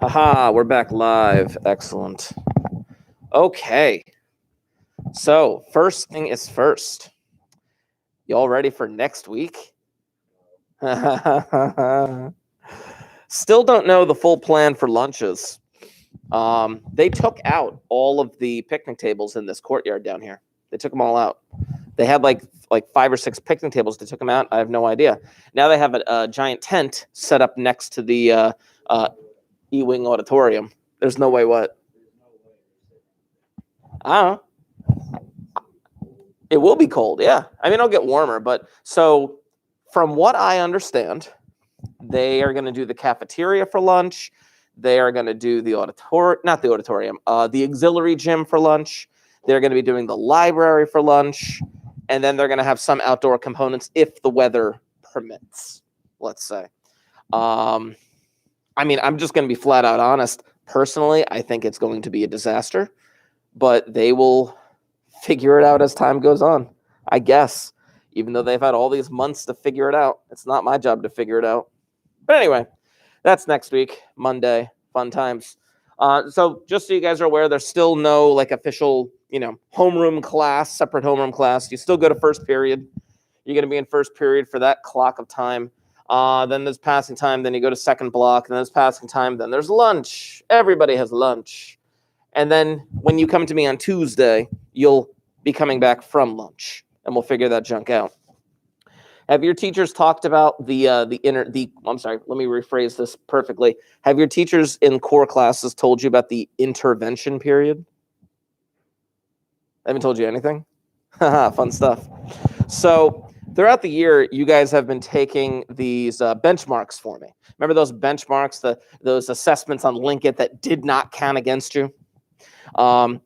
Haha, we're back live. Excellent. Okay. So, first thing is first. Y'all ready for next week? Still don't know the full plan for lunches. They took out all of the picnic tables in this courtyard down here. They took them all out. They had like 5 or 6 picnic tables. They took them out. I have no idea. Now they have a giant tent set up next to the E-Wing auditorium. There's no way what? I don't know. It will be cold, yeah. I mean, it'll get warmer, but so from what I understand, they are going to do the cafeteria for lunch. They are going to do the the auxiliary gym for lunch. They're going to be doing the library for lunch, and then they're going to have some outdoor components if the weather permits, let's say. I mean, I'm just going to be flat out honest. Personally, I think it's going to be a disaster, but they will figure it out as time goes on, I guess. Even though they've had all these months to figure it out, it's not my job to figure it out. But anyway, that's next week, Monday. Fun times. So just so you guys are aware, there's still no like official, homeroom class, separate homeroom class. You still go to first period. You're going to be in first period for that clock of time. Then there's passing time. Then you go to second block. Then there's passing time. Then there's lunch. Everybody has lunch. And then when you come to me on Tuesday, you'll be coming back from lunch, and we'll figure that junk out. Have your teachers talked about I'm sorry, let me rephrase this perfectly. Have your teachers in core classes told you about the intervention period? I haven't told you anything? Haha, fun stuff. So throughout the year, you guys have been taking these benchmarks for me. Remember those benchmarks, those assessments on Linkit that did not count against you?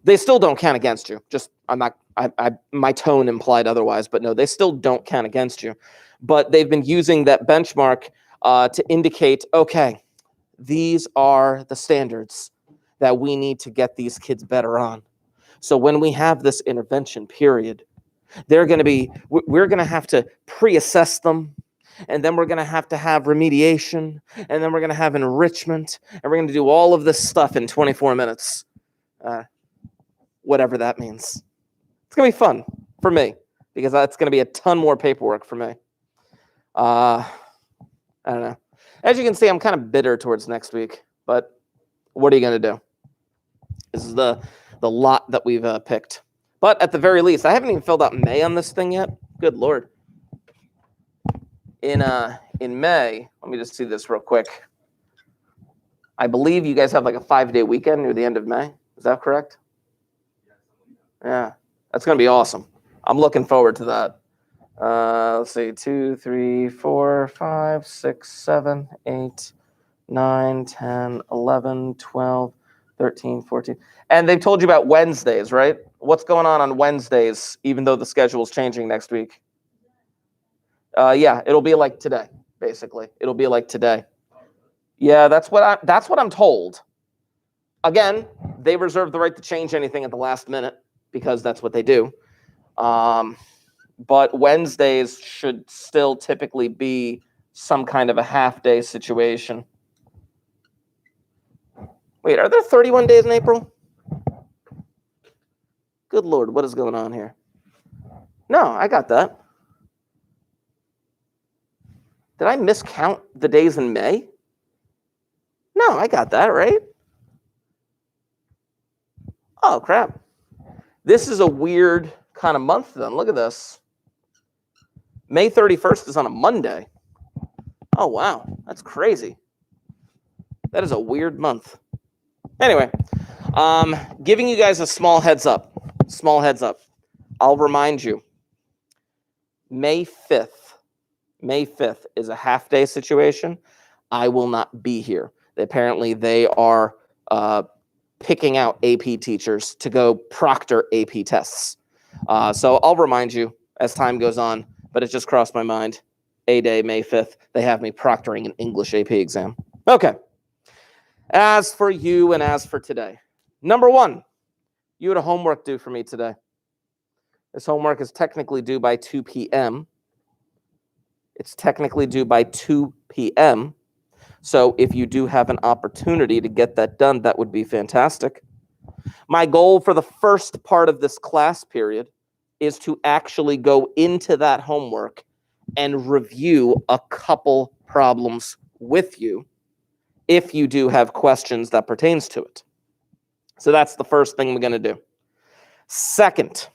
They still don't count against you. Just my tone implied otherwise, but no, they still don't count against you. But they've been using that benchmark to indicate, okay, these are the standards that we need to get these kids better on. So when we have this intervention period, we're going to have to pre-assess them. And then we're going to have remediation. And then we're going to have enrichment. And we're going to do all of this stuff in 24 minutes. Whatever that means. It's going to be fun for me because that's going to be a ton more paperwork for me. I don't know. As you can see, I'm kind of bitter towards next week, but what are you going to do? This is the lot that we've picked. But at the very least, I haven't even filled out May on this thing yet. Good Lord. In May, let me just see this real quick. I believe you guys have like a 5-day weekend near the end of May. Is that correct? Yeah, that's going to be awesome. I'm looking forward to that. Let's see, 2, 3, 4, 5, 6, 7, 8, 9, 10, 11, 12, 13, 14. And they've told you about Wednesdays, right? What's going on Wednesdays, even though the schedule is changing next week? Yeah, it'll be like today, basically. It'll be like today. Yeah, that's what I'm told. Again, they reserve the right to change anything at the last minute because that's what they do. But Wednesdays should still typically be some kind of a half-day situation. Wait, are there 31 days in April? Good Lord, what is going on here? No, I got that. Did I miscount the days in May? No, I got that, right? Oh, crap. This is a weird kind of month then. Look at this. May 31st is on a Monday. Oh, wow. That's crazy. That is a weird month. Anyway, giving you guys a small heads up. I'll remind you. May 5th is a half-day situation. I will not be here. Apparently, they are picking out AP teachers to go proctor AP tests. So I'll remind you as time goes on, but it just crossed my mind. A-Day, May 5th, they have me proctoring an English AP exam. Okay. As for you and as for today, number 1, you had a homework due for me today. This homework is technically due by 2 p.m. It's technically due by 2 p.m., So if you do have an opportunity to get that done, that would be fantastic. My goal for the first part of this class period is to actually go into that homework and review a couple problems with you if you do have questions that pertains to it. So that's the first thing we're going to do. Second,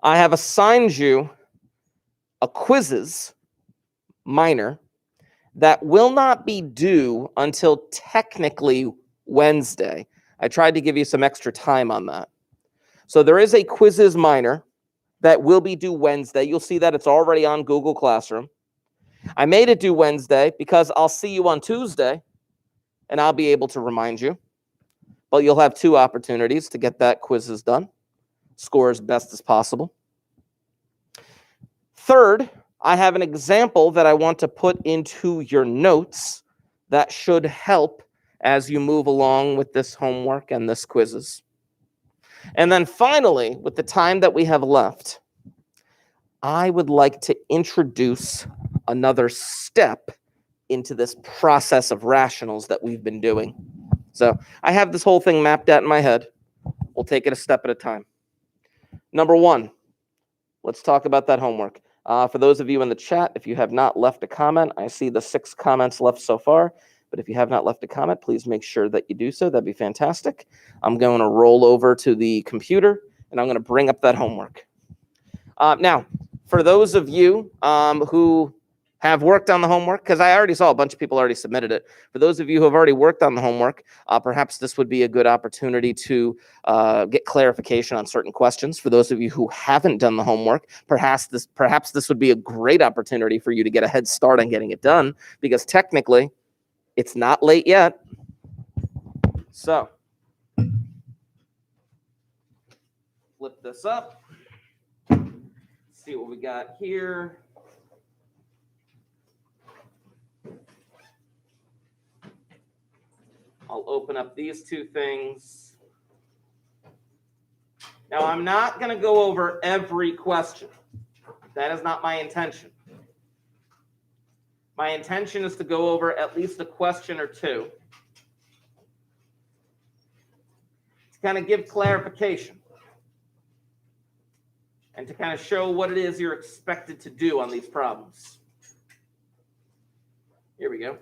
I have assigned you a quizzes minor that will not be due until technically Wednesday. I tried to give you some extra time on that. So there is a quizzes minor that will be due Wednesday. You'll see that it's already on Google Classroom. I made it due Wednesday because I'll see you on Tuesday and I'll be able to remind you. But you'll have 2 opportunities to get that quizzes done. Score as best as possible. Third, I have an example that I want to put into your notes that should help as you move along with this homework and this quizzes. And then finally, with the time that we have left, I would like to introduce another step into this process of rationals that we've been doing. So I have this whole thing mapped out in my head. We'll take it a step at a time. Number 1, let's talk about that homework. For those of you in the chat, if you have not left a comment, I see the 6 comments left so far. But if you have not left a comment, please make sure that you do so. That'd be fantastic. I'm going to roll over to the computer, and I'm going to bring up that homework. Now, for those of you who have worked on the homework, because I already saw a bunch of people already submitted it. For those of you who have already worked on the homework, perhaps this would be a good opportunity to get clarification on certain questions. For those of you who haven't done the homework, perhaps this would be a great opportunity for you to get a head start on getting it done, because technically, it's not late yet. So, flip this up. See what we got here. I'll open up these 2 things. Now, I'm not going to go over every question. That is not my intention. My intention is to go over at least a question or 2 to kind of give clarification and to kind of show what it is you're expected to do on these problems. Here we go.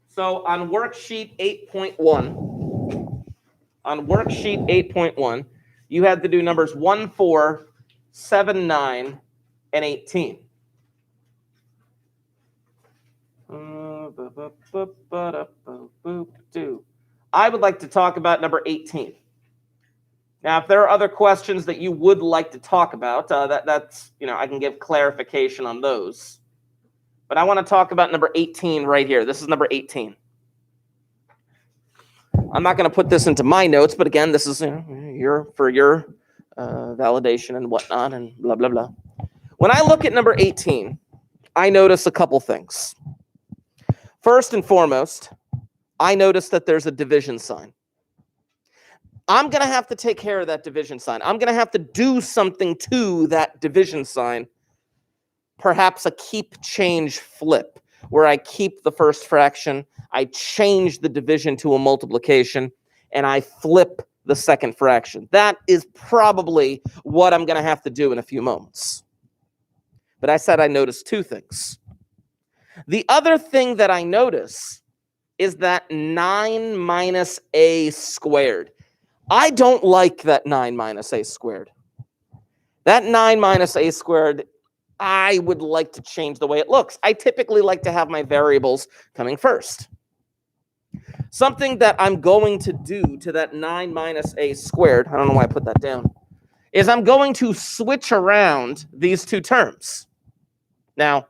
So on worksheet 8.1, you had to do numbers 1, 4, 7, 9, and 18. I would like to talk about number 18. Now, if there are other questions that you would like to talk about, that's, I can give clarification on those. But I want to talk about number 18 right here. This is number 18. I'm not going to put this into my notes, but again, this is for your validation and whatnot and blah, blah, blah. When I look at number 18, I notice a couple things. First and foremost, I notice that there's a division sign. I'm going to have to take care of that division sign. I'm going to have to do something to that division sign. Perhaps a keep, change, flip, where I keep the first fraction, I change the division to a multiplication, and I flip the second fraction. That is probably what I'm going to have to do in a few moments. But I said I noticed 2 things. The other thing that I notice is that 9 minus a squared. I don't like that 9 minus a squared. That 9 minus a squared, I would like to change the way it looks. I typically like to have my variables coming first. Something that I'm going to do to that 9 minus a squared, I don't know why I put that down, is I'm going to switch around these 2 terms. Now,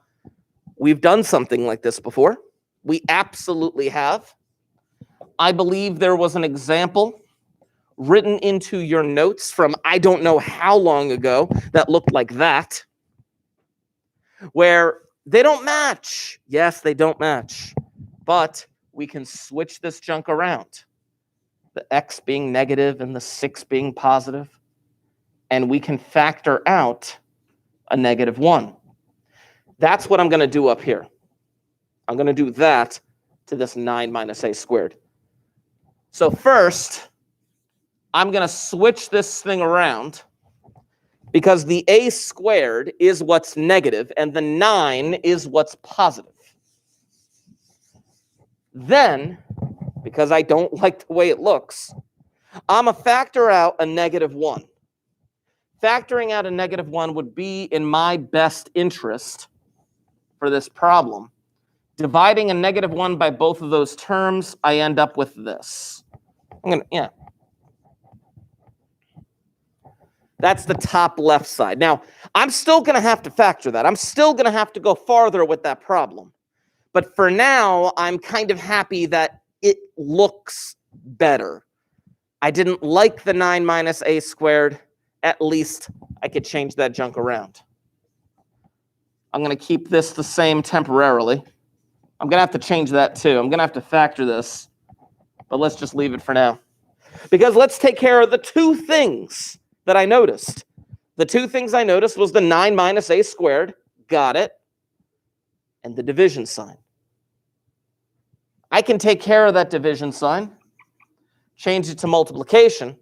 we've done something like this before. We absolutely have. I believe there was an example written into your notes from I don't know how long ago that looked like that, where they don't match. Yes, they don't match, but we can switch this junk around. The x being negative and the 6 being positive, and we can factor out a -1. That's what I'm going to do up here. I'm going to do that to this 9 minus a squared. So first, I'm going to switch this thing around because the a squared is what's negative and the 9 is what's positive. Then, because I don't like the way it looks, I'm going to factor out a -1. Factoring out a -1 would be in my best interest for this problem. Dividing a -1 by both of those terms, I end up with this. That's the top left side. Now, I'm still going to have to factor that. I'm still going to have to go farther with that problem. But for now, I'm kind of happy that it looks better. I didn't like the 9 minus a squared. At least I could change that junk around. I'm going to keep this the same temporarily. I'm going to have to change that too. I'm going to have to factor this. But let's just leave it for now. Because let's take care of the two things that I noticed. The two things I noticed was the 9 minus a squared. Got it. And the division sign. I can take care of that division sign. Change it to multiplication.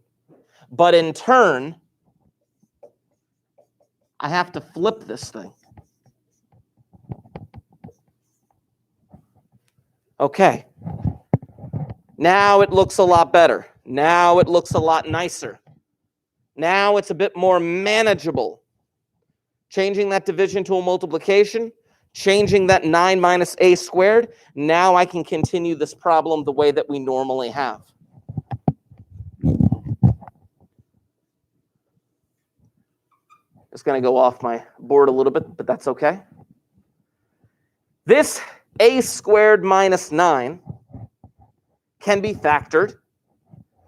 But in turn, I have to flip this thing. Okay. Now it looks a lot better. Now it looks a lot nicer. Now it's a bit more manageable. Changing that division to a multiplication, changing that 9 minus a squared, now I can continue this problem the way that we normally have. It's going to go off my board a little bit, but that's okay. This a squared minus 9 can be factored.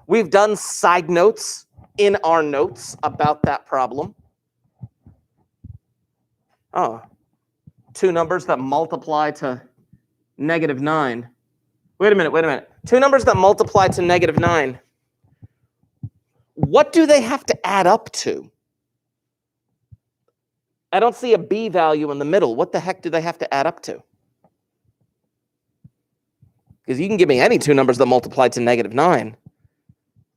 We've done side notes in our notes about that problem. Oh, two numbers that multiply to -9. Wait a minute. Two numbers that multiply to -9. What do they have to add up to? I don't see a b value in the middle. What the heck do they have to add up to? Because you can give me any two numbers that multiply to -9.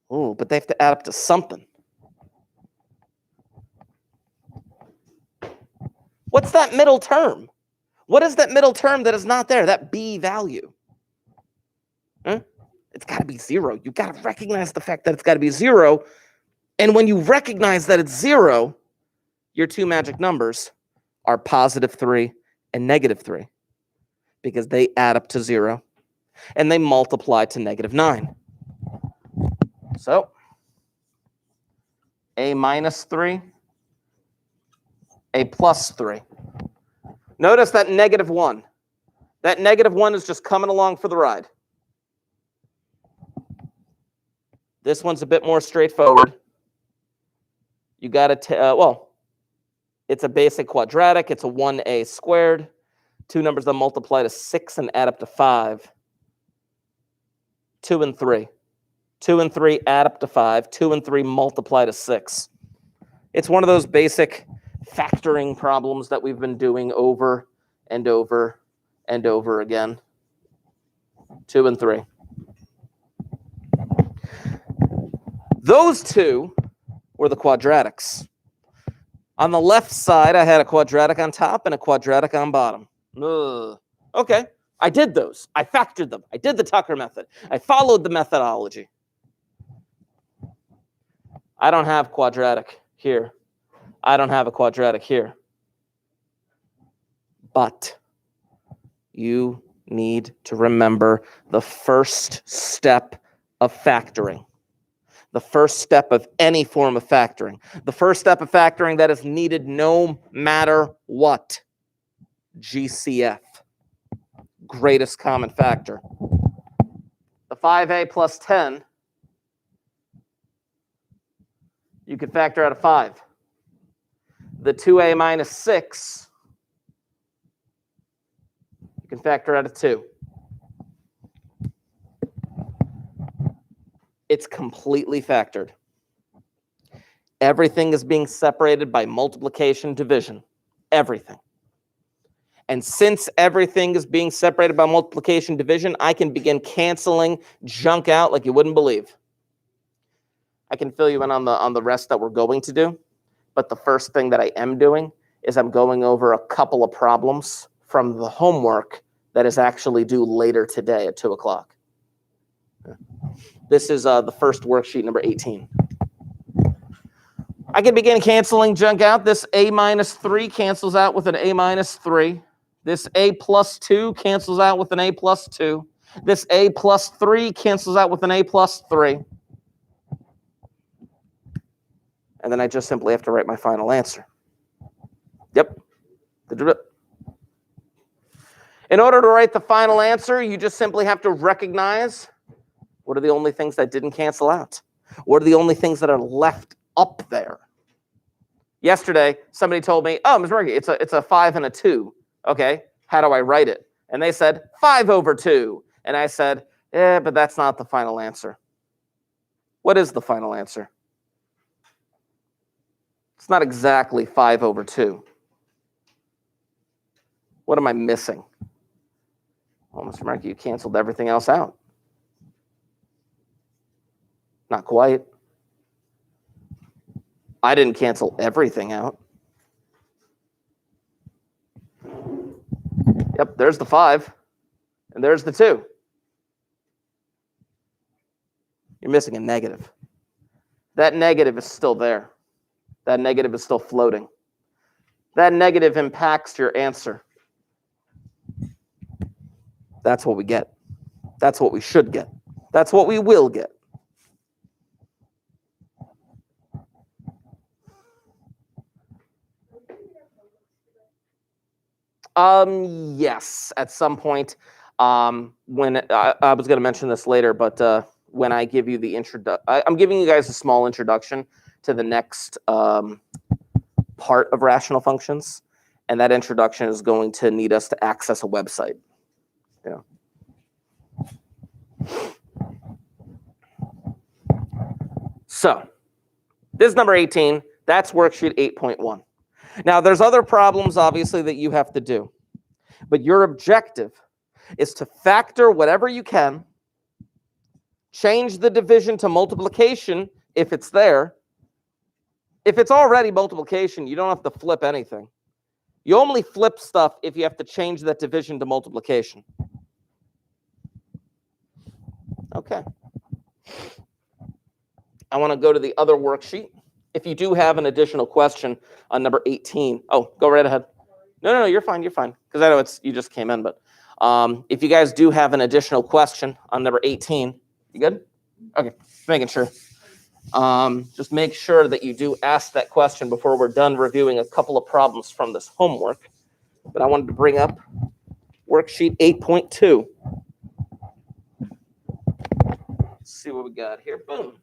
Oh, but they have to add up to something. What's that middle term? What is that middle term that is not there, that b value? Huh? It's got to be 0. You've got to recognize the fact that it's got to be 0. And when you recognize that it's 0, your two magic numbers are +3 and -3 because they add up to 0 and they multiply to -9. So a -3, a +3. Notice that -1. That -1 is just coming along for the ride. This one's a bit more straightforward. You got to, it's a basic quadratic. It's a 1a squared. Two numbers that multiply to 6 and add up to 5. 2 and 3. 2 and 3 add up to 5. 2 and 3 multiply to 6. It's one of those basic factoring problems that we've been doing over and over and over again. 2 and 3. Those two were the quadratics. On the left side, I had a quadratic on top and a quadratic on bottom. Okay, I did those. I factored them. I did the Tucker method. I followed the methodology. I don't have quadratic here. I don't have a quadratic here. But you need to remember the first step of factoring. The first step of any form of factoring. The first step of factoring that is needed no matter what. GCF. Greatest common factor. The 5a plus 10, you could factor out a 5. The 2a minus 6, you can factor out a 2. It's completely factored. Everything is being separated by multiplication, division. Everything. And since everything is being separated by multiplication division, I can begin canceling junk out like you wouldn't believe. I can fill you in on the rest that we're going to do. But the first thing that I am doing is I'm going over a couple of problems from the homework that is actually due later today at 2 o'clock. This is the first worksheet, number 18. I can begin canceling junk out. This a minus 3 cancels out with an a minus 3. This a plus 2 cancels out with an a plus 2. This a plus 3 cancels out with an a plus 3. And then I just simply have to write my final answer. Yep. In order to write the final answer, you just simply have to recognize what are the only things that didn't cancel out. What are the only things that are left up there? Yesterday, somebody told me, oh, Ms. Murphy, it's a 5 and a 2. Okay, how do I write it? And they said 5 over 2. And I said, but that's not the final answer. What is the final answer? It's not exactly 5 over 2. What am I missing? Well, Mr. Markey, you canceled everything else out. Not quite. I didn't cancel everything out. Yep, there's the 5, and there's the 2. You're missing a negative. That negative is still there. That negative is still floating. That negative impacts your answer. That's what we get. That's what we should get. That's what we will get. Yes, at some point. When I was going to mention this later, but when I give you the I'm giving you guys a small introduction to the next part of rational functions, and that introduction is going to need us to access a website. Yeah. So, this is number 18. That's worksheet 8.1. Now, there's other problems, obviously, that you have to do. But your objective is to factor whatever you can, change the division to multiplication if it's there. If it's already multiplication, you don't have to flip anything. You only flip stuff if you have to change that division to multiplication. Okay. I want to go to the other worksheet. If you do have an additional question on number 18, oh, go right ahead. No, you're fine, because I know you just came in, but if you guys do have an additional question on number 18, you good? Okay, making sure. Just make sure that you do ask that question before we're done reviewing a couple of problems from this homework. But I wanted to bring up worksheet 8.2. Let's see what we got here. Boom,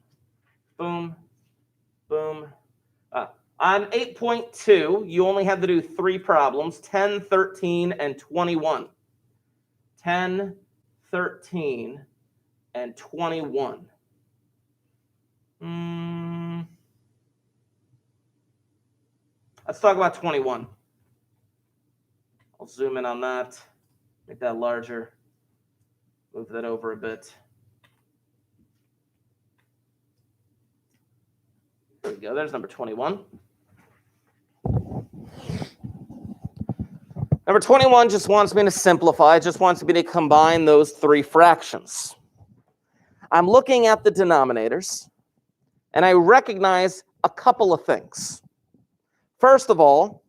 boom, boom. On 8.2, you only have to do 3 problems, 10, 13, and 21. 10, 13, and 21. Let's talk about 21. I'll zoom in on that, make that larger, move that over a bit. There we go, there's number 21. Number 21 just wants me to simplify, just wants me to combine those 3 fractions. I'm looking at the denominators, and I recognize a couple of things. First of all,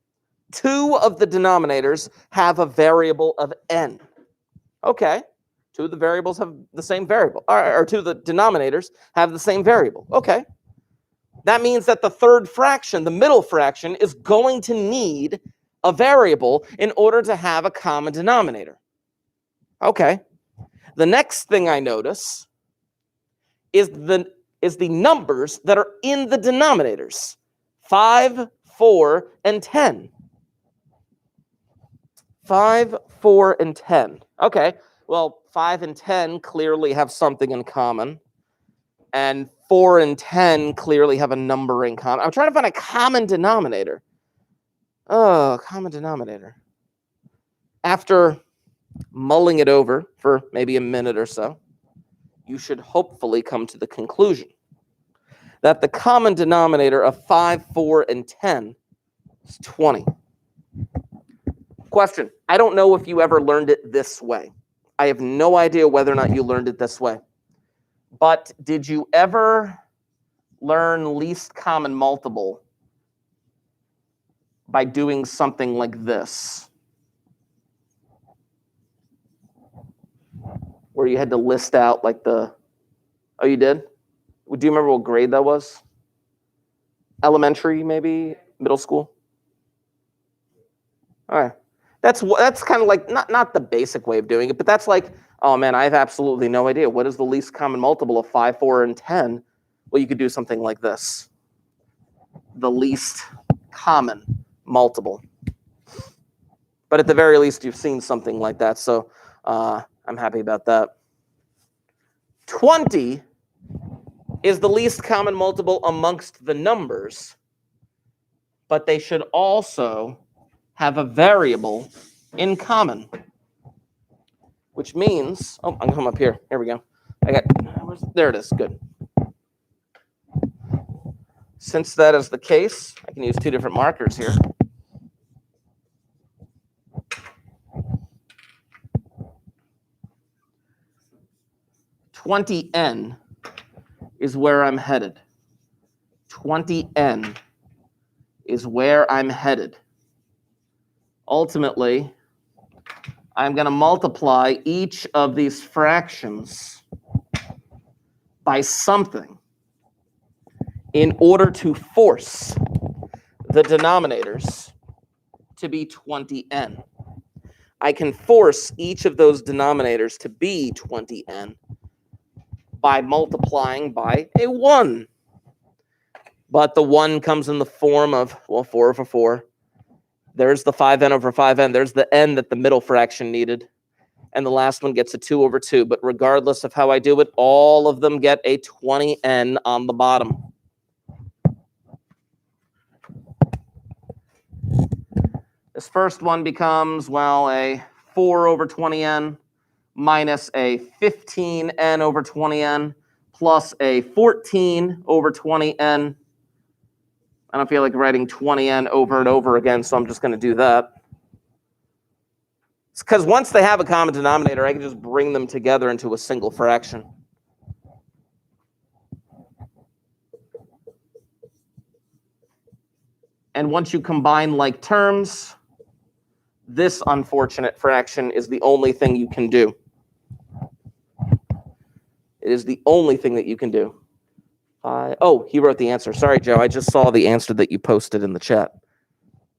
2 of the denominators have a variable of n. Okay, 2 of the variables have the same variable, or 2 of the denominators have the same variable. Okay, that means that the third fraction, the middle fraction, is going to need a variable in order to have a common denominator. Okay, the next thing I notice is the numbers that are in the denominators, 5, 4, and 10. 5, 4, and 10. Okay, well, 5 and 10 clearly have something in common, and 4 and 10 clearly have a number in common. I'm trying to find a common denominator. Oh, common denominator. After mulling it over for maybe a minute or so, you should hopefully come to the conclusion that the common denominator of 5, 4, and 10 is 20. Question, I don't know if you ever learned it this way. I have no idea whether or not you learned it this way. But did you ever learn least common multiple by doing something like this? Where you had to list out like oh, you did? Do you remember what grade that was? Elementary, maybe? Middle school? All right. That's kind of like, not the basic way of doing it, but that's like, oh man, I have absolutely no idea. What is the least common multiple of 5, 4, and 10? Well, you could do something like this. The least common multiple. But at the very least, you've seen something like that, so I'm happy about that. 20 is the least common multiple amongst the numbers, but they should also have a variable in common, which means, oh, I'm gonna come up here. Here we go. There it is, good. Since that is the case, I can use two different markers here. $20n is where I'm headed. 20n is where I'm headed. Ultimately, I'm going to multiply each of these fractions by something in order to force the denominators to be 20n. I can force each of those denominators to be 20n by multiplying by a 1. But the 1 comes in the form of, well, 4 over 4. There's the 5n over 5n. There's the n that the middle fraction needed. And the last one gets a 2 over 2. But regardless of how I do it, all of them get a 20n on the bottom. This first one becomes, well, a 4 over 20n minus a 15n over 20n plus a 14 over 20n. I don't feel like writing 20n over and over again, so I'm just going to do that. It's because once they have a common denominator, I can just bring them together into a single fraction. And once you combine like terms, this unfortunate fraction is the only thing you can do. It is the only thing that you can do. Oh, he wrote the answer. Sorry, Joe. I just saw the answer that you posted in the chat.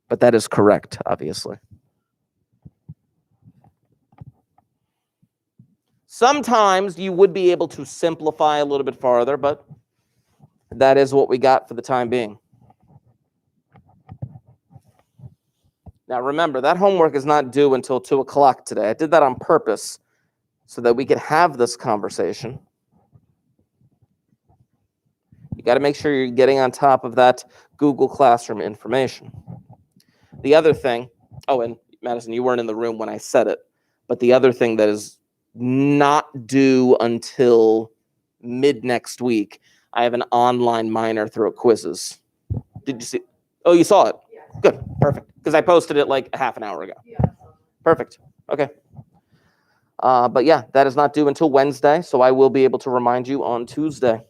But that is correct, obviously. Sometimes you would be able to simplify a little bit farther, but that is what we got for the time being. Now, remember, that homework is not due until 2 o'clock today. I did that on purpose so that we could have this conversation. You got to make sure you're getting on top of that Google Classroom information. The other thing, oh, and Madison, you weren't in the room when I said it, but the other thing that is not due until mid next week, I have an online minor through quizzes. Did you see? Oh, you saw it? Yeah. Good, perfect. Because I posted it like a half an hour ago. Yeah. Perfect. Okay. But yeah, that is not due until Wednesday, so I will be able to remind you on Tuesday.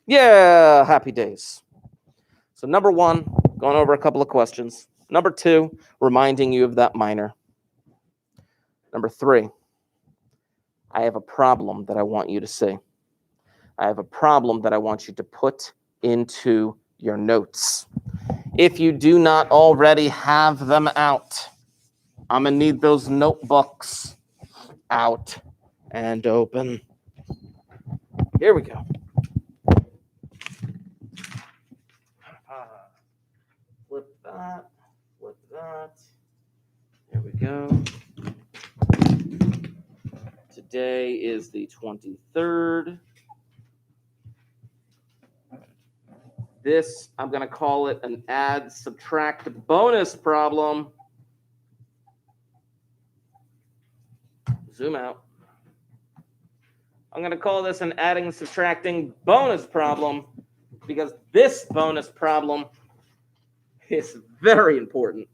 Yeah, happy days. So number 1, going over a couple of questions. Number 2, reminding you of that minor. Number 3, I have a problem that I want you to see. I have a problem that I want you to put into your notes. If you do not already have them out, I'm going to need those notebooks out and open. Here we go. Flip that, flip that. There we go. Today is the 23rd. This, I'm going to call it an add, subtract, bonus problem. Zoom out. I'm going to call this an adding and subtracting bonus problem because this bonus problem is very important.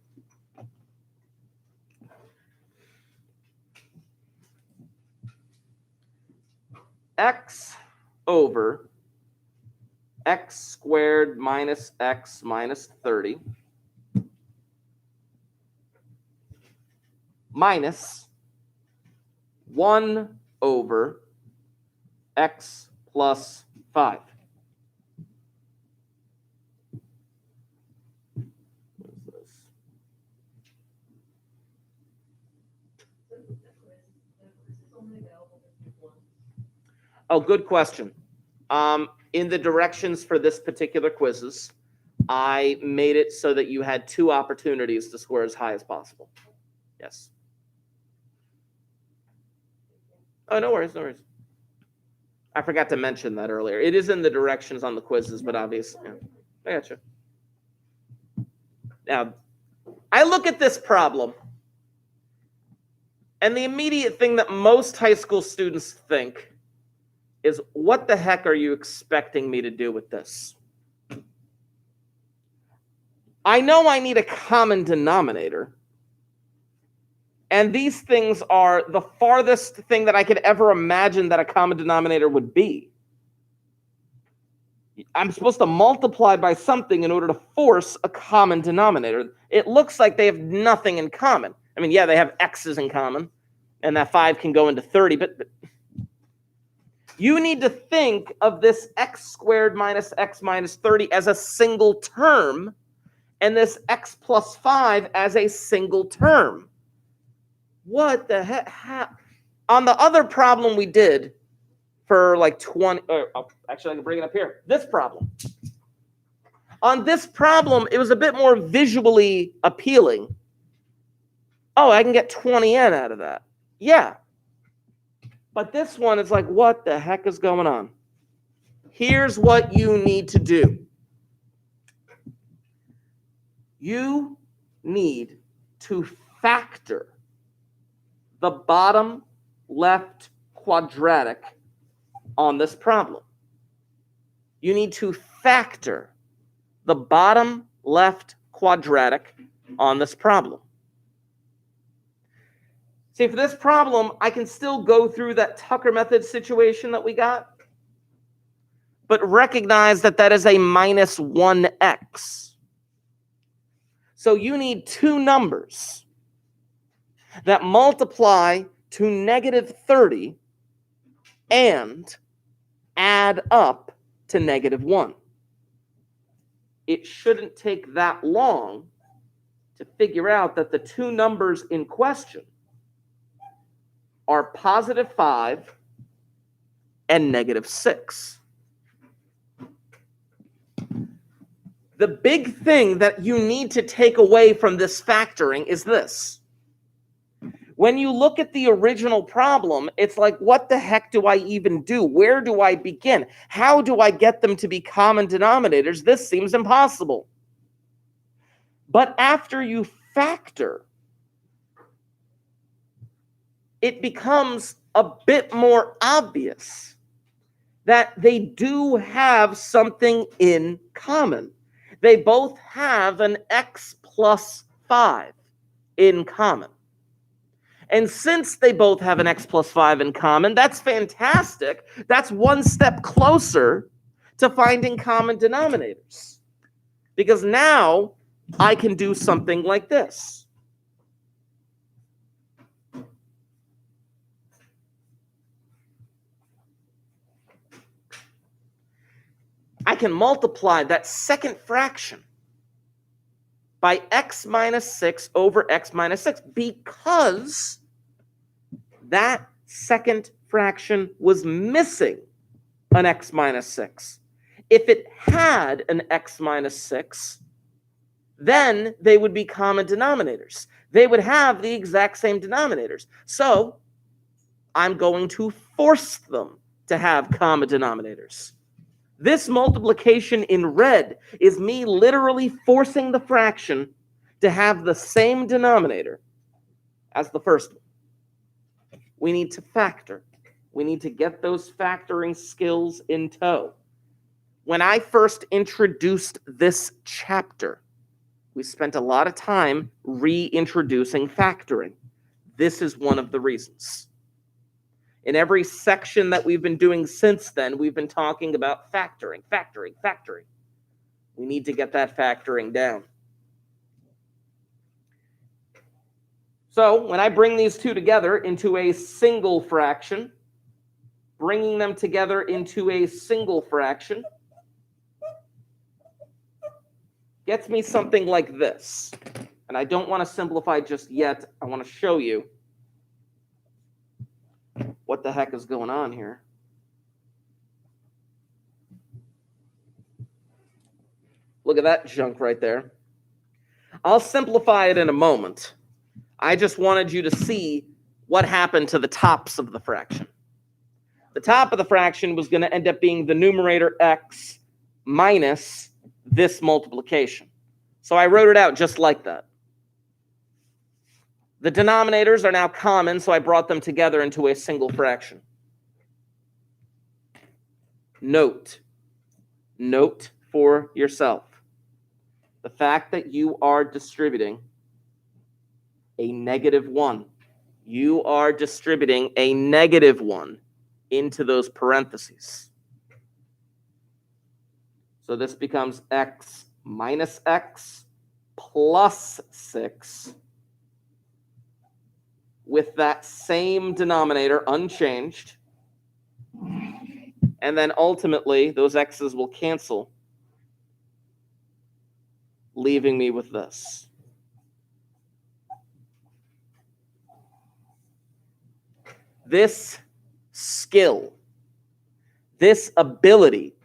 X over x squared minus x minus 30 minus 1 over x plus 5. What is this? Oh, good question. In the directions for this particular quizzes, I made it so that you had 2 opportunities to score as high as possible. Yes. Oh, no worries, no worries. I forgot to mention that earlier. It is in the directions on the quizzes, but obviously, yeah. I got you. Now, I look at this problem, and the immediate thing that most high school students think is, what the heck are you expecting me to do with this? I know I need a common denominator, and these things are the farthest thing that I could ever imagine that a common denominator would be. I'm supposed to multiply by something in order to force a common denominator. It looks like they have nothing in common. I mean, yeah, they have x's in common, and that 5 can go into 30, but you need to think of this x squared minus x minus 30 as a single term, and this x plus 5 as a single term. What the heck? On the other problem we did for like 20, actually I can bring it up here, this problem. On this problem, it was a bit more visually appealing. Oh, I can get 20n out of that. Yeah. But this one is like, what the heck is going on? Here's what you need to do. You need to factor the bottom left quadratic on this problem. You need to factor the bottom left quadratic on this problem. See, for this problem, I can still go through that Tucker method situation that we got, but recognize that that is a minus 1x. So you need 2 numbers that multiply to negative 30 and add up to negative 1. It shouldn't take that long to figure out that the 2 numbers in question are positive 5 and negative 6. The big thing that you need to take away from this factoring is this. When you look at the original problem, it's like, what the heck do I even do? Where do I begin? How do I get them to be common denominators? This seems impossible. But after you factor, it becomes a bit more obvious that they do have something in common. They both have an x plus 5 in common. And since they both have an x plus 5 in common, that's fantastic. That's one step closer to finding common denominators. Because now I can do something like this. I can multiply that second fraction by x minus 6 over x minus 6 because that second fraction was missing an x minus 6. If it had an x minus 6, then they would be common denominators. They would have the exact same denominators. So I'm going to force them to have common denominators. This multiplication in red is me literally forcing the fraction to have the same denominator as the first one. We need to factor. We need to get those factoring skills in tow. When I first introduced this chapter, we spent a lot of time reintroducing factoring. This is one of the reasons. In every section that we've been doing since then, we've been talking about factoring. We need to get that factoring down. So when I bring these two together into a single fraction, bringing them together into a single fraction gets me something like this. And I don't want to simplify just yet. I want to show you what the heck is going on here. Look at that junk right there. I'll simplify it in a moment. I just wanted you to see what happened to the tops of the fraction. The top of the fraction was going to end up being the numerator x minus this multiplication. So I wrote it out just like that. The denominators are now common, so I brought them together into a single fraction. Note for yourself, the fact that you are distributing a -1. You are distributing a -1 into those parentheses. So this becomes x minus x plus 6 with that same denominator unchanged. And then ultimately, those x's will cancel, leaving me with this. This skill, this ability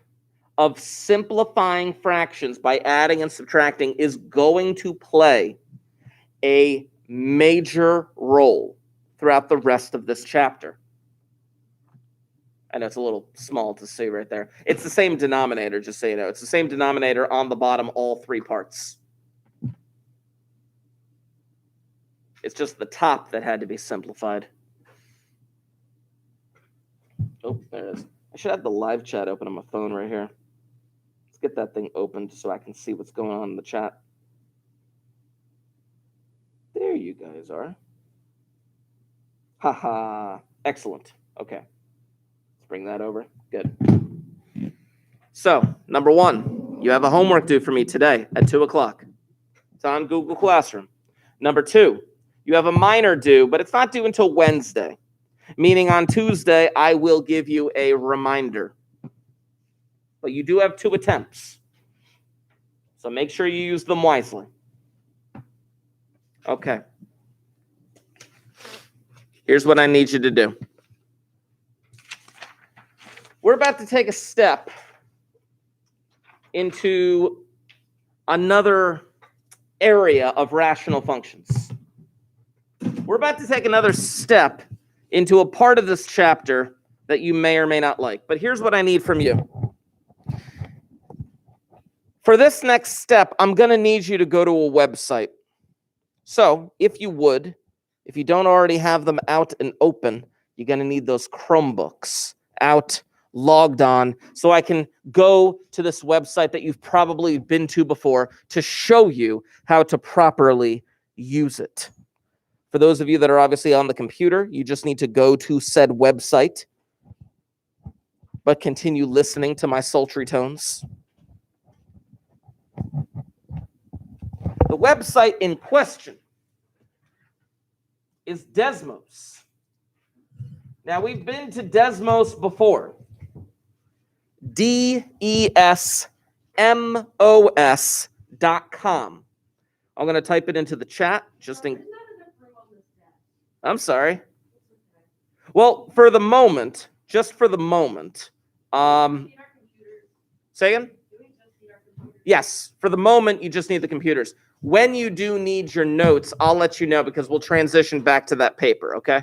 of simplifying fractions by adding and subtracting is going to play a major role throughout the rest of this chapter. I know it's a little small to see right there. It's the same denominator, just so you know. It's the same denominator on the bottom, all three parts. It's just the top that had to be simplified. Oh, there it is. I should have the live chat open on my phone right here. Let's get that thing open so I can see what's going on in the chat. There you guys are. Haha. Excellent. Okay. Let's bring that over. Good. So, number 1, you have a homework due for me today at 2 o'clock. It's on Google Classroom. Number 2, you have a minor due, but it's not due until Wednesday. Meaning on Tuesday, I will give you a reminder. But you do have 2 attempts. So make sure you use them wisely. Okay. Here's what I need you to do. We're about to take a step into another area of rational functions. We're about to take another step into a part of this chapter that you may or may not like. But here's what I need from you. For this next step, I'm going to need you to go to a website. So if you would, if you don't already have them out and open, you're going to need those Chromebooks out, logged on, so I can go to this website that you've probably been to before to show you how to properly use it. For those of you that are obviously on the computer, you just need to go to said website, but continue listening to my sultry tones. The website in question is Desmos. Now, we've been to Desmos before. DESMOS.com. I'm going to type it into the chat. I'm sorry. Well, for the moment, just for the moment. Say again? Yes, for the moment, you just need the computers. When you do need your notes, I'll let you know because we'll transition back to that paper, okay?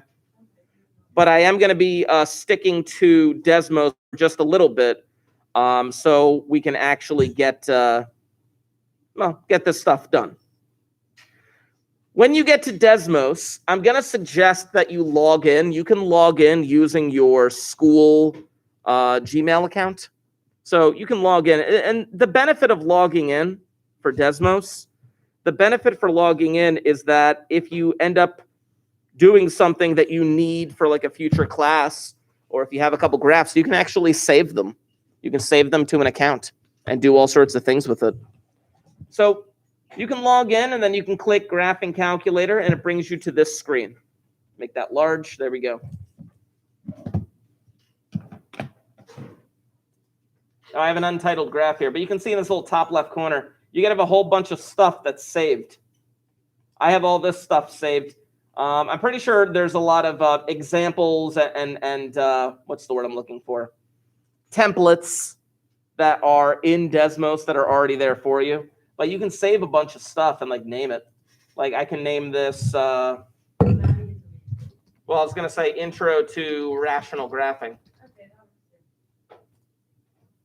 But I am going to be sticking to Desmos for just a little bit so we can actually get this stuff done. When you get to Desmos, I'm going to suggest that you log in. You can log in using your school Gmail account. So you can log in. And the benefit of logging in for Desmos, the benefit for logging in is that if you end up doing something that you need for like a future class, or if you have a couple graphs, you can actually save them. You can save them to an account and do all sorts of things with it. So you can log in and then you can click Graphing Calculator and it brings you to this screen. Make that large. There we go. Now I have an untitled graph here, but you can see in this little top left corner, you have a whole bunch of stuff that's saved. I have all this stuff saved. I'm pretty sure there's a lot of examples and what's the word I'm looking for? Templates that are in Desmos that are already there for you. But you can save a bunch of stuff and like name it. Like I can name this, well, I was going to say Intro to Rational Graphing.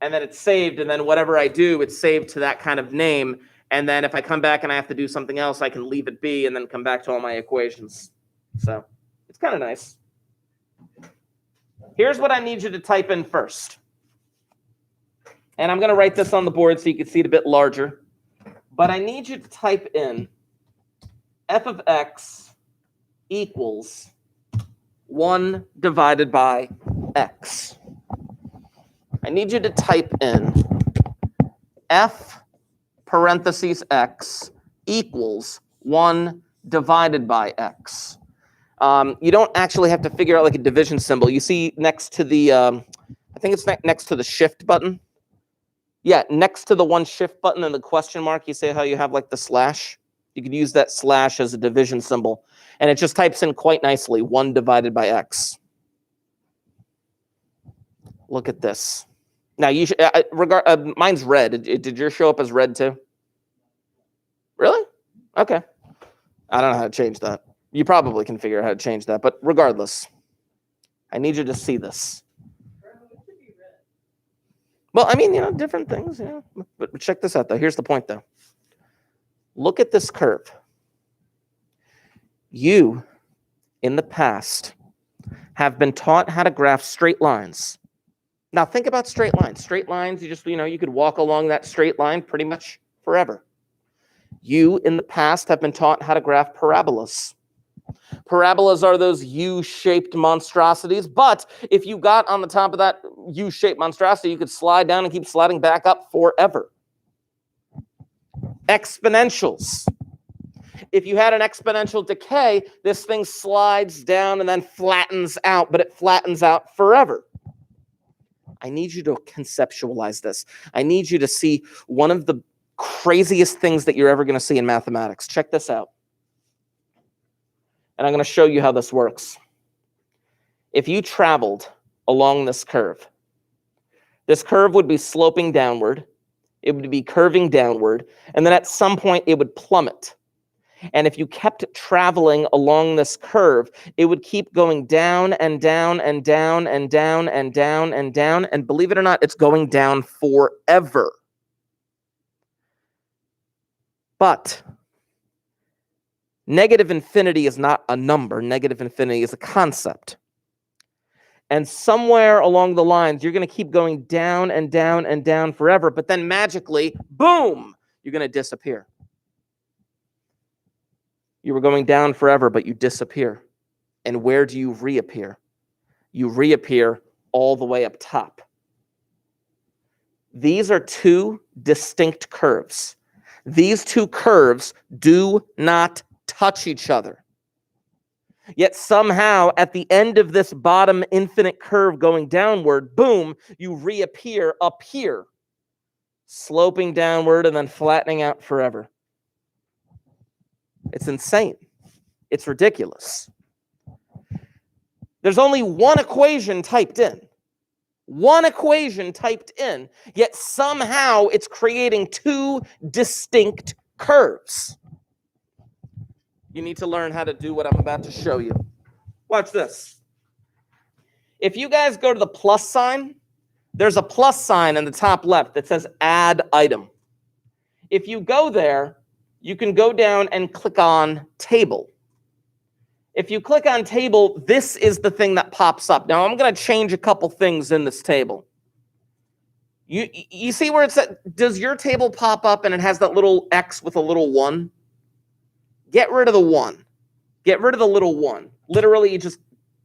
And then it's saved, and then whatever I do, it's saved to that kind of name. And then if I come back and I have to do something else, I can leave it be and then come back to all my equations. So it's kind of nice. Here's what I need you to type in first. And I'm going to write this on the board so you can see it a bit larger. But I need you to type in f of x equals 1 divided by x. I need you to type in f parentheses x equals 1 divided by x. You don't actually have to figure out like a division symbol. You see next to the, I think it's next to the shift button. Yeah, next to the one shift button and the question mark, you say how you have like the slash. You could use that slash as a division symbol. And it just types in quite nicely, 1 divided by x. Look at this. Now, you should, mine's red. Did yours show up as red too? Really? Okay. I don't know how to change that. You probably can figure out how to change that. But regardless, I need you to see this. Well, I mean, different things. But check this out, though. Here's the point, though. Look at this curve. You, in the past, have been taught how to graph straight lines. Now, think about straight lines. Straight lines, you just, you could walk along that straight line pretty much forever. You, in the past, have been taught how to graph parabolas. Parabolas are those U-shaped monstrosities, but if you got on the top of that U-shaped monstrosity, you could slide down and keep sliding back up forever. Exponentials. If you had an exponential decay, this thing slides down and then flattens out, but it flattens out forever. I need you to conceptualize this. I need you to see one of the craziest things that you're ever going to see in mathematics. Check this out. And I'm going to show you how this works. If you traveled along this curve would be sloping downward. It would be curving downward. And then at some point, it would plummet. And if you kept traveling along this curve, it would keep going down and down and down and down and down and down. And believe it or not, it's going down forever. But negative infinity is not a number. Negative infinity is a concept. And somewhere along the lines, you're going to keep going down and down and down forever. But then magically, boom, you're going to disappear. You were going down forever, but you disappear. And where do you reappear? You reappear all the way up top. These are two distinct curves. These two curves do not touch each other. Yet somehow, at the end of this bottom infinite curve going downward, boom, you reappear up here, sloping downward and then flattening out forever. It's insane. It's ridiculous. There's only one equation typed in. One equation typed in, yet somehow it's creating two distinct curves. You need to learn how to do what I'm about to show you. Watch this. If you guys go to the plus sign, there's a plus sign in the top left that says add item. If you go there, you can go down and click on table. If you click on table, this is the thing that pops up. Now I'm going to change a couple things in this table. You see where it says, does your table pop up and it has that little X with a little 1? Get rid of the 1. Get rid of the little 1. Literally, you just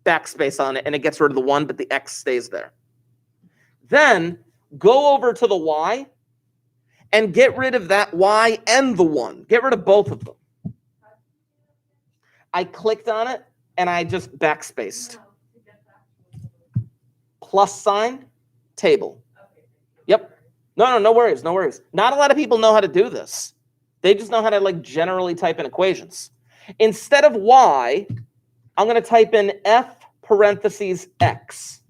backspace on it and it gets rid of the 1, but the X stays there. Then go over to the Y and get rid of that Y and the 1. Get rid of both of them. I clicked on it and I just backspaced. Plus sign, table. Yep. No worries, no worries. Not a lot of people know how to do this. They just know how to like generally type in equations. Instead of Y, I'm going to type in F parentheses X.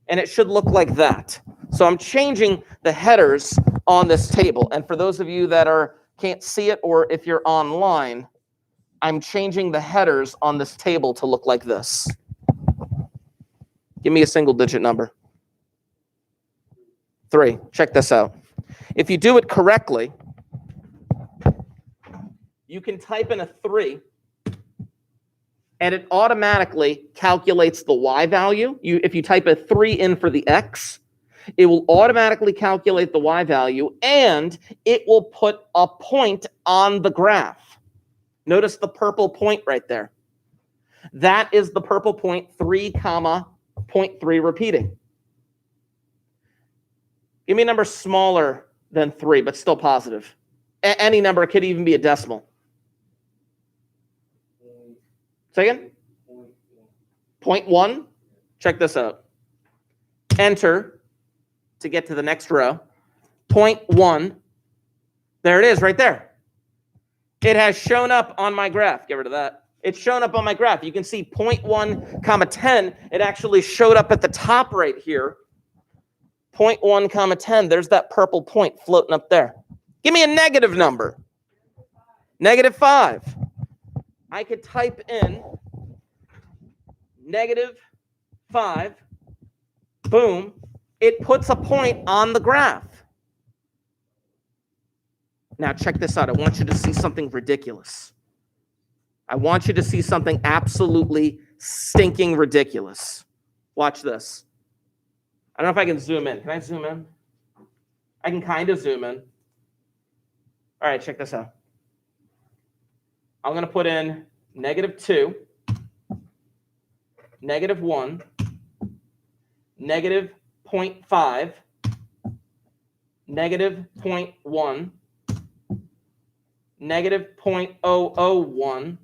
And it should look like that. So I'm changing the headers on this table. And for those of you that can't see it, or if you're online, I'm changing the headers on this table to look like this. Give me a single digit number. 3. Check this out. If you do it correctly, you can type in a 3, and it automatically calculates the Y value. If you type a 3 in for the X, it will automatically calculate the Y value, and it will put a point on the graph. Notice the purple point right there. That is the purple point, 3, 0.3 repeating. Give me a number smaller than 3, but still positive. Any number, it could even be a decimal. Second? 0.1. Check this out. Enter to get to the next row. 0.1. There it is right there. It has shown up on my graph. Get rid of that. It's shown up on my graph. You can see 0.1, 10. It actually showed up at the top right here. 0.1, 10. There's that purple point floating up there. Give me a negative number. -5. I could type in -5. Boom. It puts a point on the graph. Now check this out. I want you to see something ridiculous. I want you to see something absolutely stinking ridiculous. Watch this. I don't know if I can zoom in. Can I zoom in? I can kind of zoom in. All right, check this out. I'm going to put in -2, -1, -0.5, -0.1, -0.001.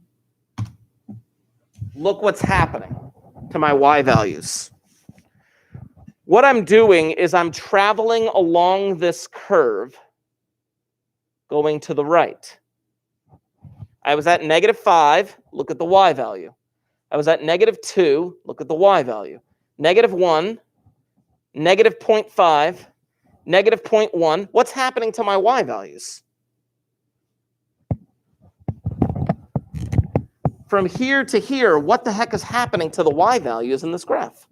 Look what's happening to my Y values. What I'm doing is I'm traveling along this curve going to the right. I was at -5, look at the Y value. I was at -2, look at the Y value. -1, -0.5, -0.1. What's happening to my Y values? From here to here, what the heck is happening to the Y values in this graph?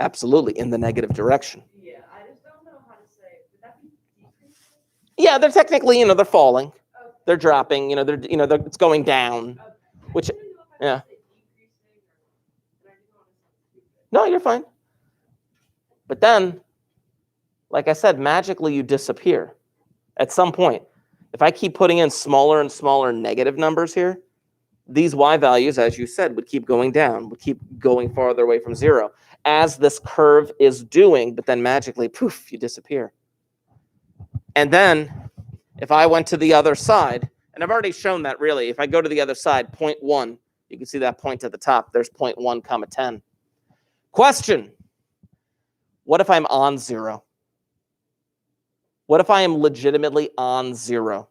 Absolutely, in the negative direction. Yeah, I just don't know how to say. Would that be decreasing? Yeah, they're technically, they're falling. Okay. They're dropping. It's going down. Okay. Which, yeah. Or No, you're fine. But then, like I said, magically you disappear at some point. If I keep putting in smaller and smaller negative numbers here, these Y values, as you said, would keep going down, would keep going farther away from 0, as this curve is doing, but then magically, poof, you disappear. And then, if I went to the other side, and I've already shown that really, if I go to the other side, 0.1, you can see that point at the top. There's 0.1, 10. Question: what if I'm on 0? What if I am legitimately on 0?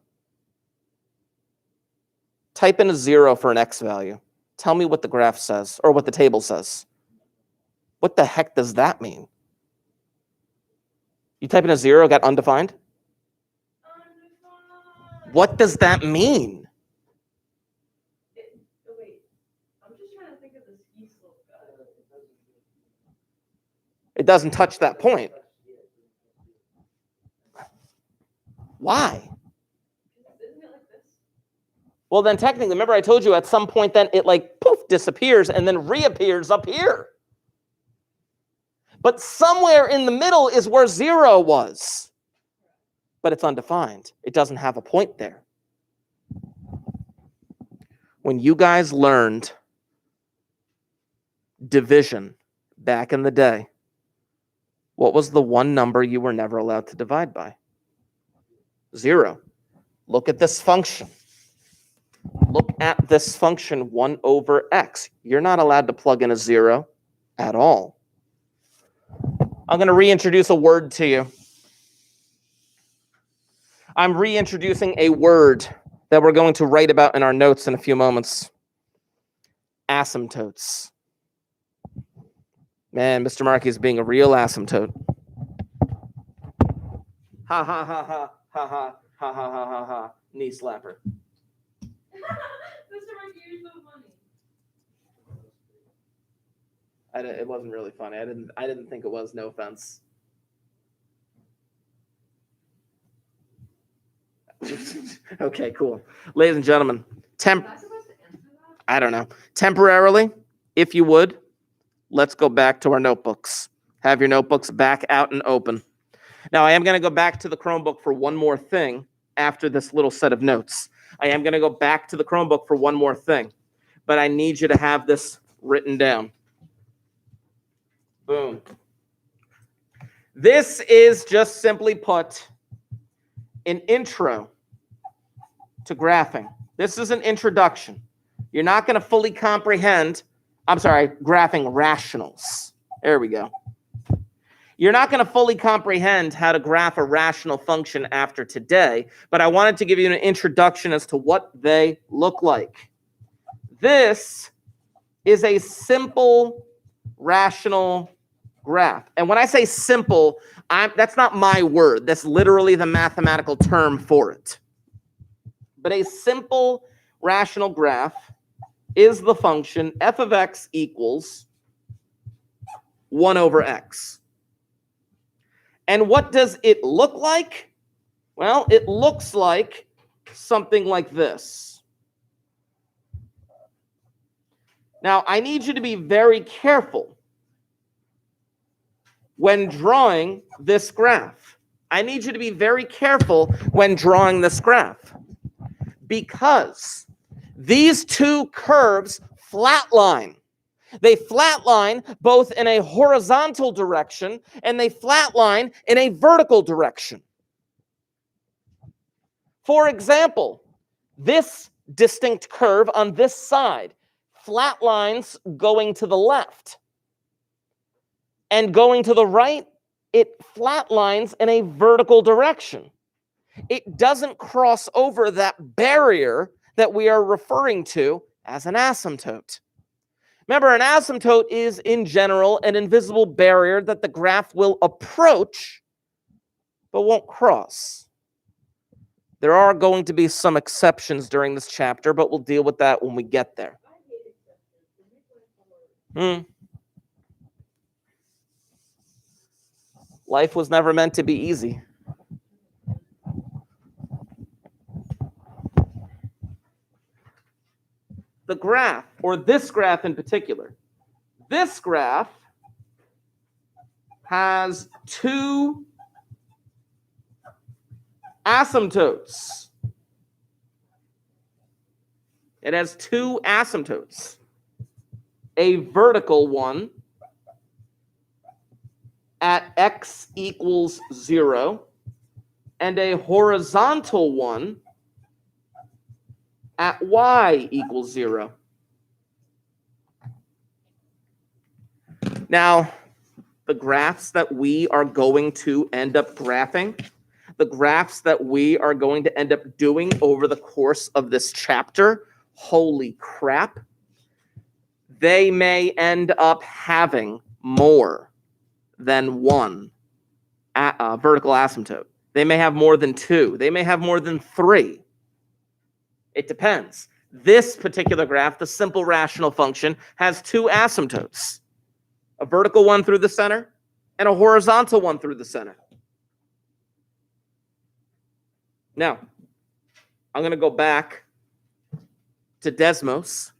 Type in a 0 for an X value. Tell me what the graph says, or what the table says. What the heck does that mean? You type in a 0, got undefined? What does that mean? It doesn't touch that point. Why? Isn't it like this? Well, then technically, remember I told you at some point then it like poof disappears and then reappears up here. But somewhere in the middle is where 0 was. But it's undefined. It doesn't have a point there. When you guys learned division back in the day, what was the one number you were never allowed to divide by? 0. Look at this function. Look at this function 1 over x. You're not allowed to plug in a 0 at all. I'm going to reintroduce a word to you. I'm reintroducing a word that we're going to write about in our notes in a few moments. Asymptotes. Man, Mr. Markey is being a real asymptote. Ha ha ha ha ha ha ha ha ha ha ha. Knee slapper. Mr. Markey, you're so funny. It wasn't really funny. I didn't think it was. No offense. Okay, cool. Ladies and gentlemen, Am I supposed to answer that? I don't know. Temporarily, if you would, let's go back to our notebooks. Have your notebooks back out and open. Now, I am going to go back to the Chromebook for one more thing after this little set of notes. I am going to go back to the Chromebook for one more thing, but I need you to have this written down. Boom. This is just simply put an intro to graphing. This is an introduction. You're not going to fully comprehend, graphing rationals. There we go. You're not going to fully comprehend how to graph a rational function after today, but I wanted to give you an introduction as to what they look like. This is a simple rational graph. And when I say simple, that's not my word. That's literally the mathematical term for it. But a simple rational graph is the function f of x equals 1 over x. And what does it look like? Well, it looks like something like this. Now, I need you to be very careful when drawing this graph. I need you to be very careful when drawing this graph, because these two curves flatline. They flatline both in a horizontal direction and they flatline in a vertical direction. For example, this distinct curve on this side flatlines going to the left. And going to the right, it flatlines in a vertical direction. It doesn't cross over that barrier that we are referring to as an asymptote. Remember, an asymptote is, in general, an invisible barrier that the graph will approach, but won't cross. There are going to be some exceptions during this chapter, but we'll deal with that when we get there. Life was never meant to be easy. The graph, or this graph in particular, this graph has two asymptotes. It has two asymptotes. A vertical one at x equals 0, and a horizontal one at y equals 0. Now, the graphs that we are going to end up graphing, the graphs that we are going to end up doing over the course of this chapter, holy crap, they may end up having more than one vertical asymptote. They may have more than two. They may have more than three. It depends. This particular graph, the simple rational function, has two asymptotes. A vertical one through the center and a horizontal one through the center. Now, I'm going to go back to Desmos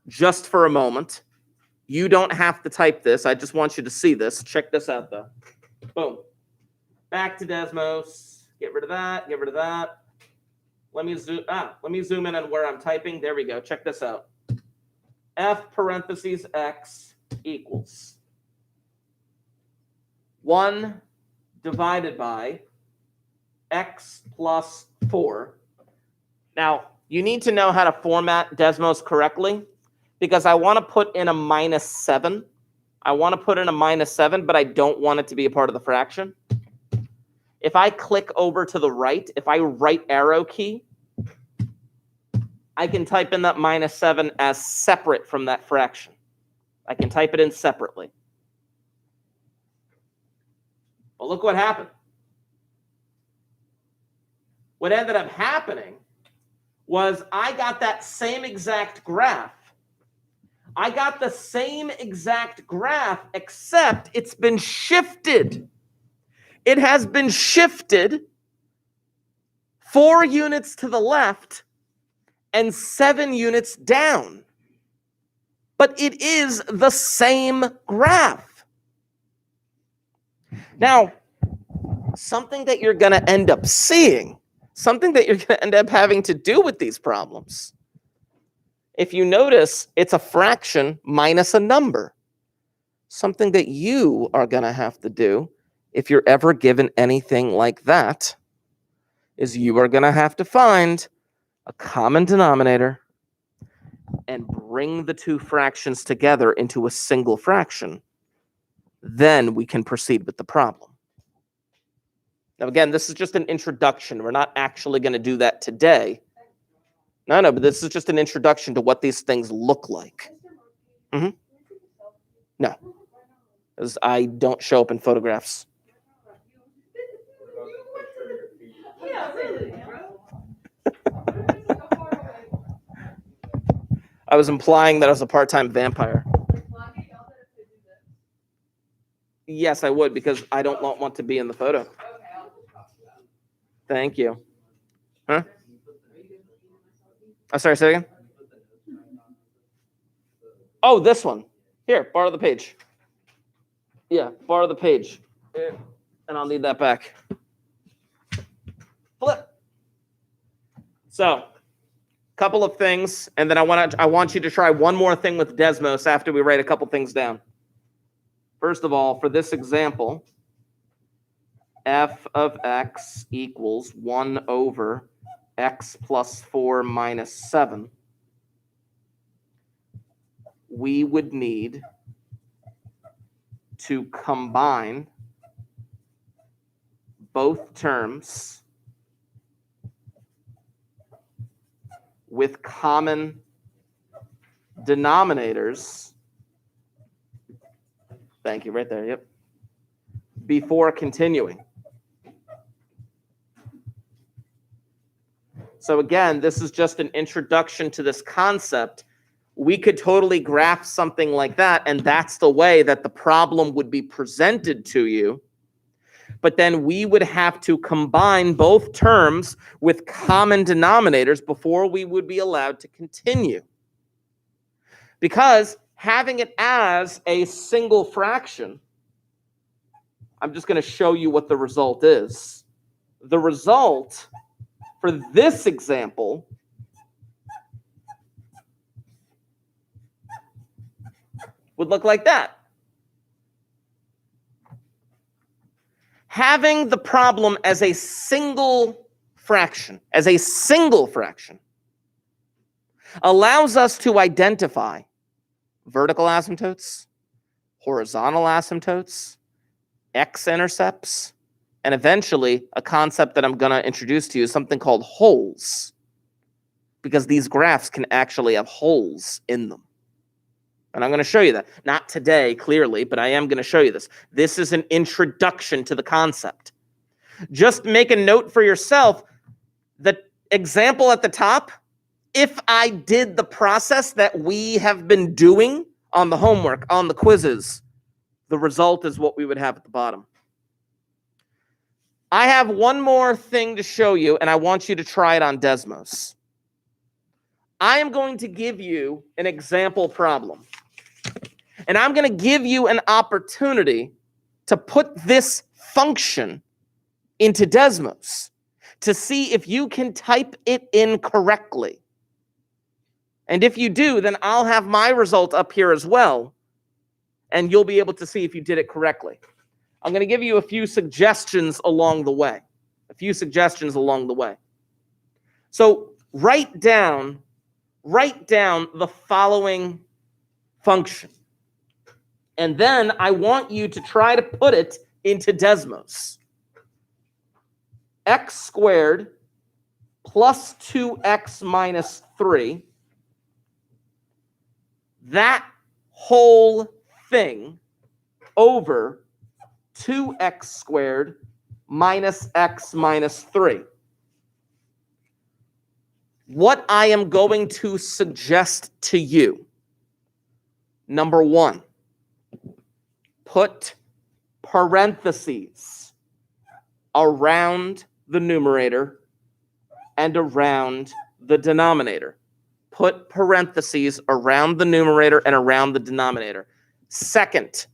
just for a moment. You don't have to type this. I just want you to see this. Check this out, though. Boom. Back to Desmos. Get rid of that. Get rid of that. Let me zoom in on where I'm typing. There we go. Check this out. F parentheses X equals 1 divided by X plus 4. Now, you need to know how to format Desmos correctly because I want to put in a -7. I want to put in a -7, but I don't want it to be a part of the fraction. If I click over to the right, if I right arrow key, I can type in that -7 as separate from that fraction. I can type it in separately. Well, look what happened. What ended up happening was I got that same exact graph. I got the same exact graph, except it's been shifted. It has been shifted 4 units to the left and 7 units down. But it is the same graph. Now, something that you're going to end up seeing, something that you're going to end up having to do with these problems, if you notice, it's a fraction minus a number. Something that you are going to have to do if you're ever given anything like that is you are going to have to find a common denominator and bring the two fractions together into a single fraction. Then we can proceed with the problem. Now, again, this is just an introduction. We're not actually going to do that today. No, but this is just an introduction to what these things look like. Mm-hmm. No, because I don't show up in photographs. Yeah, really. I was implying that I was a part-time vampire. Yes, I would, because I don't want to be in the photo. Thank you. Huh? Oh, sorry, say again? Oh, this one. Here, borrow the page. Yeah, borrow the page. And I'll need that back. Flip. So, couple of things, and then I want you to try one more thing with Desmos after we write a couple things down. First of all, for this example, f of x equals 1 over x plus 4 minus 7. We would need to combine both terms with common denominators. Thank you, right there, yep. Before continuing. So again, this is just an introduction to this concept. We could totally graph something like that, and that's the way that the problem would be presented to you. But then we would have to combine both terms with common denominators before we would be allowed to continue. Because having it as a single fraction, I'm just going to show you what the result is. The result for this example would look like that. Having the problem as a single fraction, allows us to identify vertical asymptotes, horizontal asymptotes, x-intercepts, and eventually a concept that I'm going to introduce to you is something called holes, because these graphs can actually have holes in them. And I'm going to show you that. Not today, clearly, but I am going to show you this. This is an introduction to the concept. Just make a note for yourself. The example at the top, if I did the process that we have been doing on the homework, on the quizzes, the result is what we would have at the bottom. I have one more thing to show you, and I want you to try it on Desmos. I am going to give you an example problem. And I'm going to give you an opportunity to put this function into Desmos to see if you can type it in correctly. And if you do, then I'll have my result up here as well, and you'll be able to see if you did it correctly. I'm going to give you a few suggestions along the way. So write down the following function. And then I want you to try to put it into Desmos. X squared plus 2x minus 3. That whole thing over 2x squared minus x minus 3. What I am going to suggest to you, number 1, put parentheses around the numerator and around the denominator. Put parentheses around the numerator and around the denominator. Second,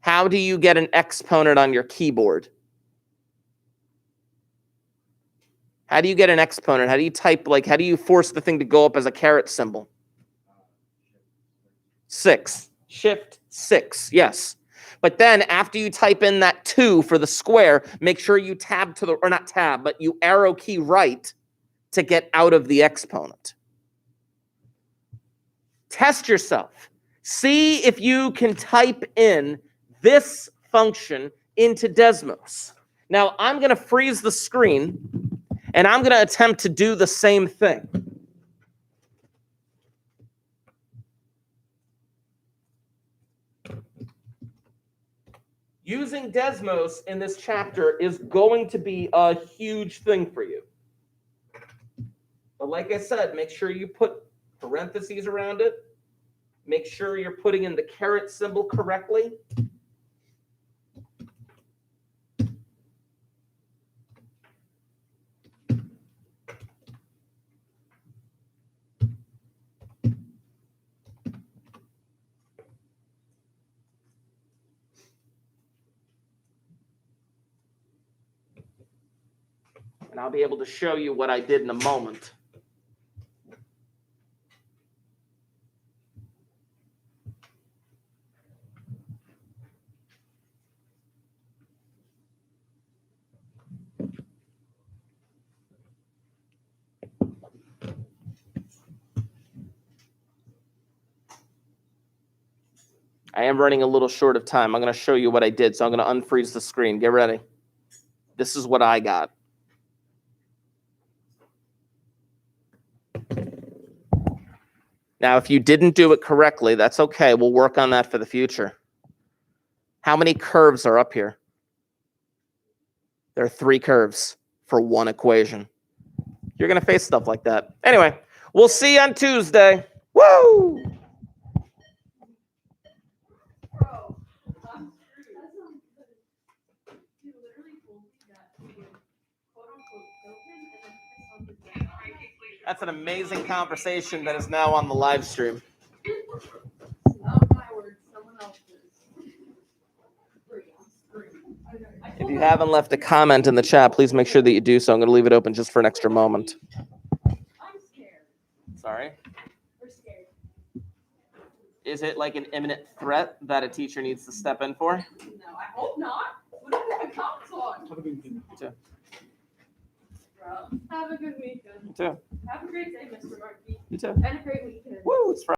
how do you get an exponent on your keyboard? How do you get an exponent? How do you type, how do you force the thing to go up as a caret symbol? 6. Shift 6, yes. But then after you type in that 2 for the square, make sure you tab to the, or not tab, but you arrow key right to get out of the exponent. Test yourself. See if you can type in this function into Desmos. Now, I'm going to freeze the screen, and I'm going to attempt to do the same thing. Using Desmos in this chapter is going to be a huge thing for you. But like I said, make sure you put parentheses around it. Make sure you're putting in the caret symbol correctly. And I'll be able to show you what I did in a moment. I am running a little short of time. I'm going to show you what I did. So I'm going to unfreeze the screen. Get ready. This is what I got. Now, if you didn't do it correctly, that's okay. We'll work on that for the future. How many curves are up here? There are 3 curves for one equation. You're going to face stuff like that. Anyway, we'll see you on Tuesday. Woo! Bro, I'm screwed. You literally told me that you would quote unquote kill him and then piss on his death. That's an amazing conversation that is now on the live stream. Not my words, someone else's. If you haven't left a comment in the chat, please make sure that you do so. I'm going to leave it open just for an extra moment. I'm scared. Sorry? We're scared. Is it like an imminent threat that a teacher needs to step in for? No, I hope not. What if the cops on? You too. Bro, have a good weekend. You too. Have a great day, Mr. Markey. You too. And a great weekend. Woo, it's Friday.